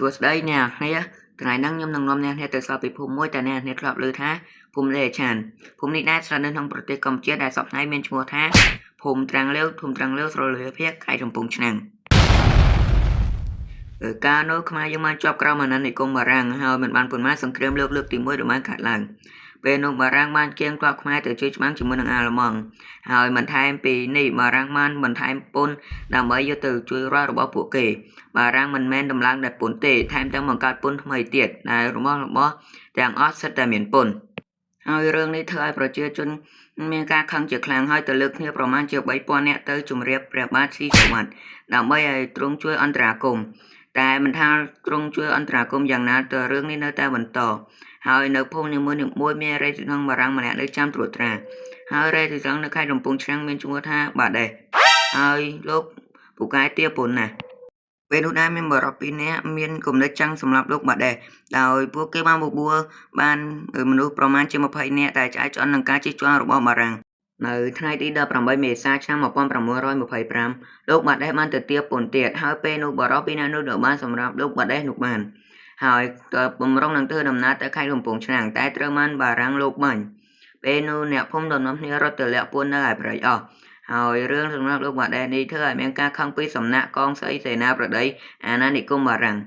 សួស្តីអ្នកគ្នាថ្ងៃហ្នឹងខ្ញុំនឹងនាំអ្នកគ្នាទៅសល់ពិភពមួយតែអ្នកគ្នាធ្លាប់ឮថាភូមិលេឆានភូមិនេះដែរស្ថិតនៅក្នុងប្រទេសកម្ពុជាដែលសពថ្ងៃមានឈ្មោះថាភូមិត្រាំងលាវស្រលៀភាគខេត្តកំពង់ឆ្នាំងកាលនោះខ្មែរយើងបានជាប់ក្រោមអាណានិគមបារាំងហើយមិនបានប៉ុន្មានសង្គ្រាមលើកទី1ដែលបានកើតឡើងពេលនោះបារាំងបានគៀងទ័ពខ្មែរទៅជួយច្បាំងជាមួយនឹងអាល្លឺម៉ង់ហើយបន្ថែមពីនេះបារាំងបានបន្ថែមពន្ធដើម្បីយកទៅជួយរាល់របស់ពួកគេបារាំងមិនមែនដំឡើងតែពន្ធទេថែមទាំងបង្កើតពន្ធថ្មីទៀតដែលរបស់ទាំងអស់សិតតែមានពន្ធហើយរឿងនេះធ្វើឲ្យប្រជាជនមានការខឹងជាខ្លាំងហើយទៅលើកគ្នាប្រមាណជា3000នាក់ទៅជំរាបព្រះបាទស៊ីសុវត្ថិដើម្បីឲ្យទ្រង់ជួយអន្តរាគមន៍តែមិនថាទ្រង់ជួយអន្តរាគមន៍យ៉ាងណាទើបរឿងនេះនៅតែបន្តហើយនៅភូមិនីមួយមានរេទីក្រុងបារាំងម្នាក់នៅចាំត្រួតត្រាហើយរេទីក្រុងនៅខេត្តកំពង់ឆ្នាំងមានឈ្មោះថាបាដេសហើយលោកពូកែទាពុនណាពេលនោះដែរមានបរិប2នាក់មានគំនិតចង់សម្លាប់លោកបាដេសដោយពួកគេបានបបួលបានមនុស្សប្រមាណជា20នាក់ដែលឆ្អែតឆ្អន់នឹងការជិះជាន់របស់បារាំងនៅថ្ងៃទី18មេសាឆ្នាំ1925លោកបាដេសបានទៅទាបពន្ធទៀតហើយពេលនោះបរិប2នាក់នោះបានសម្រាប់លោកបាដេសនោះបានហើយក៏បំរុងនឹងធ្វើដំណើរទៅខេត្តកំពង់ឆ្នាំងតែត្រូវបានបារាំងលោកបាញ់ពេលនោះអ្នកភូមិដំណំគ្នារត់ទៅលាក់ពួននៅឯព្រៃអស់ហើយរឿងសម្រាប់លោកបាដេសនេះធ្វើឲ្យមានការខឹងពីសំណាក់កងស្អីសេនាប្រដីអាណានិគមបារាំង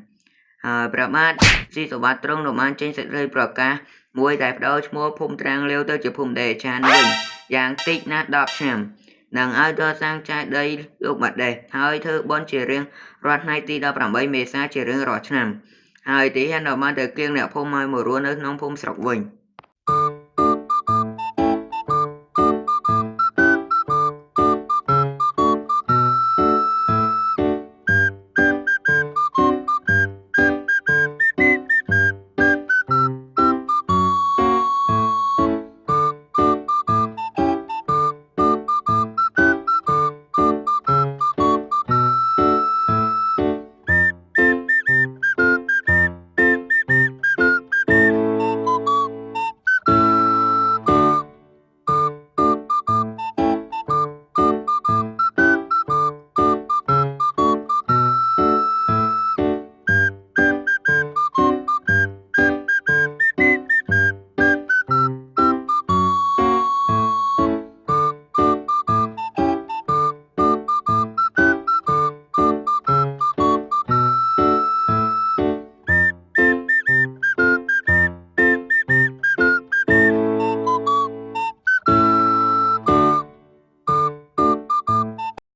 ហើយព្រះបាទស៊ីសុវត្ថិទ្រង់បានចេញសេចក្តីប្រកាសមួយដែលបដូរឈ្មោះភូមិត្រាំងលាវទៅជាភូមិដេឆានវិញយ៉ាងតិចណាស់10ឆ្នាំនឹងឲ្យដល់សាងចាយដីលោកបាដេសហើយធ្វើបុណ្យជារៀងរាល់ថ្ងៃទី18មេសាជារៀងរាល់ឆ្នាំហើយទីហេតុបានទៅគៀងអ្នកភូមិឲ្យមករស់នៅក្នុងភូមិស្រុកវិញ